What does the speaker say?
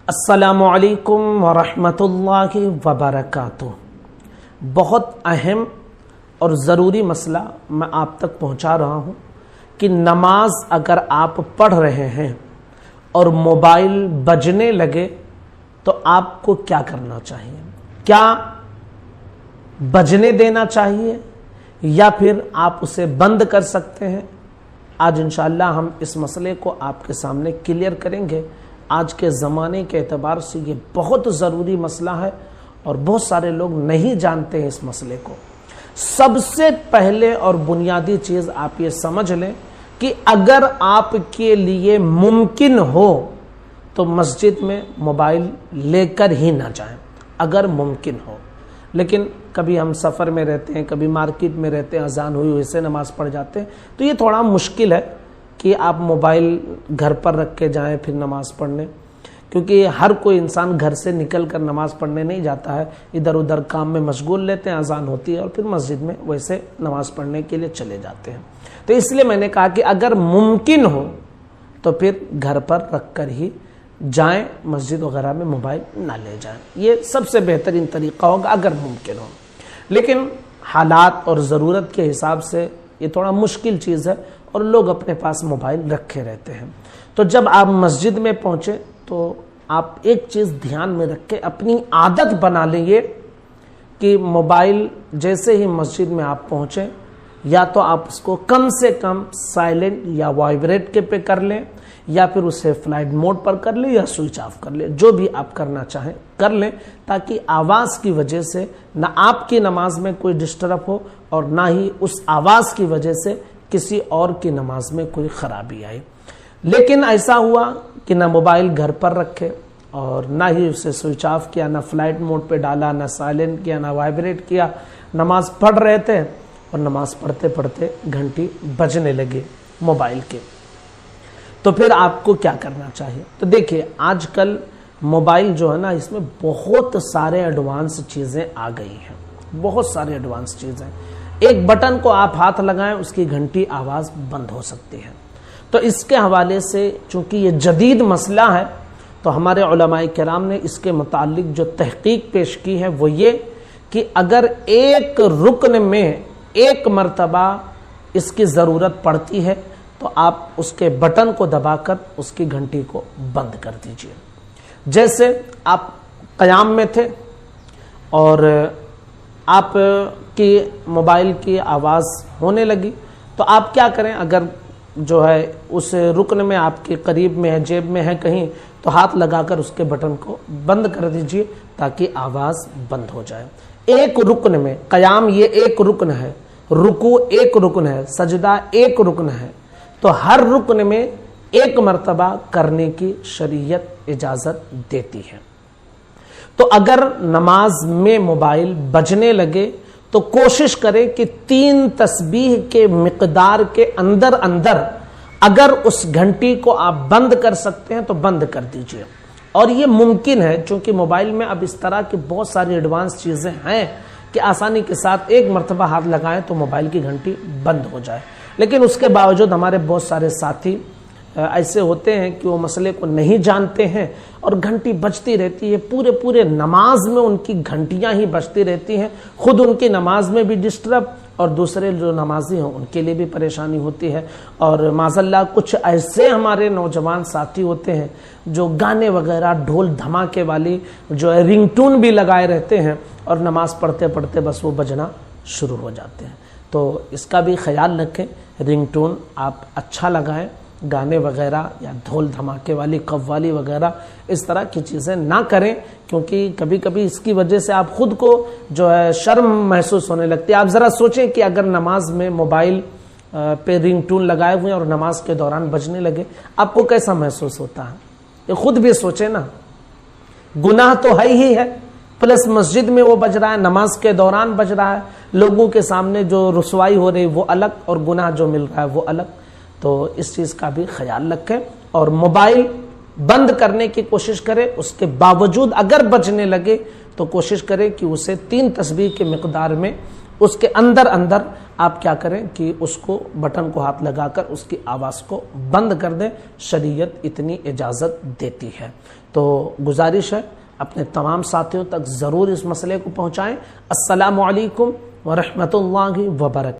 السلام علیکم ورحمۃ اللہ وبرکاتہ۔ بہت اہم اور ضروری مسئلہ میں آپ تک پہنچا رہا ہوں کہ نماز اگر آپ پڑھ رہے ہیں اور موبائل بجنے لگے تو آپ کو کیا کرنا چاہیے؟ کیا بجنے دینا چاہیے یا پھر آپ اسے بند کر سکتے ہیں؟ آج انشاءاللہ ہم اس مسئلے کو آپ کے سامنے کلیئر کریں گے۔ آج کے زمانے کے اعتبار سے یہ بہت ضروری مسئلہ ہے اور بہت سارے لوگ نہیں جانتے ہیں اس مسئلے کو۔ سب سے پہلے اور بنیادی چیز آپ یہ سمجھ لیں کہ اگر آپ کے لیے ممکن ہو تو مسجد میں موبائل لے کر ہی نہ جائیں، اگر ممکن ہو۔ لیکن کبھی ہم سفر میں رہتے ہیں، کبھی مارکیٹ میں رہتے ہیں، اذان ہوئی ہوئی سے نماز پڑھ جاتے ہیں، تو یہ تھوڑا مشکل ہے کہ آپ موبائل گھر پر رکھ کے جائیں پھر نماز پڑھنے، کیونکہ ہر کوئی انسان گھر سے نکل کر نماز پڑھنے نہیں جاتا ہے، ادھر ادھر کام میں مشغول لیتے ہیں، اذان ہوتی ہے اور پھر مسجد میں ویسے نماز پڑھنے کے لیے چلے جاتے ہیں۔ تو اس لیے میں نے کہا کہ اگر ممکن ہو تو پھر گھر پر رکھ کر ہی جائیں، مسجد وغیرہ میں موبائل نہ لے جائیں، یہ سب سے بہترین طریقہ ہوگا اگر ممکن ہو۔ لیکن حالات اور ضرورت کے حساب سے یہ تھوڑا مشکل چیز ہے اور لوگ اپنے پاس موبائل رکھے رہتے ہیں۔ تو جب آپ مسجد میں پہنچے تو آپ ایک چیز دھیان میں رکھ کے اپنی عادت بنا لیں کہ موبائل جیسے ہی مسجد میں آپ پہنچیں یا تو آپ اس کو کم سے کم سائلنٹ یا وائبریٹ کے پہ کر لیں یا پھر اسے فلائٹ موڈ پر کر لیں یا سوئچ آف کر لیں، جو بھی آپ کرنا چاہیں کر لیں، تاکہ آواز کی وجہ سے نہ آپ کی نماز میں کوئی ڈسٹرب ہو اور نہ ہی اس آواز کی وجہ سے کسی اور کی نماز میں کوئی خرابی آئے۔ لیکن ایسا ہوا کہ نہ موبائل گھر پر رکھے اور نہ ہی اسے سوئچ آف کیا، نہ فلائٹ موڈ پہ ڈالا، نہ سائلنٹ کیا، نہ وائبریٹ کیا، نماز پڑھ رہے تھے اور نماز پڑھتے پڑھتے گھنٹی بجنے لگے موبائل کے، تو پھر آپ کو کیا کرنا چاہیے؟ تو دیکھیے آج کل موبائل جو ہے نا، اس میں بہت سارے ایڈوانس چیزیں آ گئی ہیں، بہت سارے ایڈوانس چیزیں۔ ایک بٹن کو آپ ہاتھ لگائیں، اس کی گھنٹی آواز بند ہو سکتی ہے۔ تو اس کے حوالے سے چونکہ یہ جدید مسئلہ ہے تو ہمارے علماء کرام نے اس کے متعلق جو تحقیق پیش کی ہے وہ یہ کہ اگر ایک رکن میں ایک مرتبہ اس کی ضرورت پڑتی ہے تو آپ اس کے بٹن کو دبا کر اس کی گھنٹی کو بند کر دیجئے۔ جیسے آپ قیام میں تھے اور آپ کی موبائل کی آواز ہونے لگی تو آپ کیا کریں؟ اگر جو ہے اس رکن میں آپ کے قریب میں ہے، جیب میں ہے کہیں، تو ہاتھ لگا کر اس کے بٹن کو بند کر دیجئے تاکہ آواز بند ہو جائے۔ ایک رکن میں، قیام یہ ایک رکن ہے، رکوع ایک رکن ہے، سجدہ ایک رکن ہے، تو ہر رکن میں ایک مرتبہ کرنے کی شریعت اجازت دیتی ہے۔ تو اگر نماز میں موبائل بجنے لگے تو کوشش کریں کہ 3 تسبیح کے مقدار کے اندر اگر اس گھنٹی کو آپ بند کر سکتے ہیں تو بند کر دیجئے۔ اور یہ ممکن ہے چونکہ موبائل میں اب اس طرح کی بہت ساری ایڈوانس چیزیں ہیں کہ آسانی کے ساتھ ایک مرتبہ ہاتھ لگائیں تو موبائل کی گھنٹی بند ہو جائے۔ لیکن اس کے باوجود ہمارے بہت سارے ساتھی ایسے ہوتے ہیں کہ وہ مسئلے کو نہیں جانتے ہیں اور گھنٹی بجتی رہتی ہے، پورے نماز میں ان کی گھنٹیاں ہی بجتی رہتی ہیں، خود ان کی نماز میں بھی ڈسٹرب اور دوسرے جو نمازی ہیں ان کے لیے بھی پریشانی ہوتی ہے۔ اور معذاللہ کچھ ایسے ہمارے نوجوان ساتھی ہوتے ہیں جو گانے وغیرہ ڈھول دھماکے والی جو ہے رنگ ٹون بھی لگائے رہتے ہیں اور نماز پڑھتے پڑھتے بس وہ بجنا شروع ہو جاتے ہیں۔ تو اس کا بھی خیال رکھیں، رنگ ٹون آپ اچھا لگائیں، گانے وغیرہ یا ڈھول دھماکے والی قوالی وغیرہ اس طرح کی چیزیں نہ کریں، کیونکہ کبھی کبھی اس کی وجہ سے آپ خود کو جو ہے شرم محسوس ہونے لگتی ہے۔ آپ ذرا سوچیں کہ اگر نماز میں موبائل پہ رنگ ٹون لگائے ہوئے ہیں اور نماز کے دوران بجنے لگے، آپ کو کیسا محسوس ہوتا ہے؟ یہ خود بھی سوچیں نا، گناہ تو ہے ہی ہے، پلس مسجد میں وہ بج رہا ہے، نماز کے دوران بج رہا ہے، لوگوں کے سامنے جو رسوائی ہو رہی وہ الگ اور گناہ جو مل رہا ہے وہ الگ۔ تو اس چیز کا بھی خیال رکھیں اور موبائل بند کرنے کی کوشش کریں۔ اس کے باوجود اگر بجنے لگے تو کوشش کریں کہ اسے 3 تسبیح کے مقدار میں اس کے اندر آپ کیا کریں کہ اس کو بٹن کو ہاتھ لگا کر اس کی آواز کو بند کر دیں، شریعت اتنی اجازت دیتی ہے۔ تو گزارش ہے اپنے تمام ساتھیوں تک ضرور اس مسئلے کو پہنچائیں۔ السلام علیکم ورحمۃ اللہ وبرکاتہ۔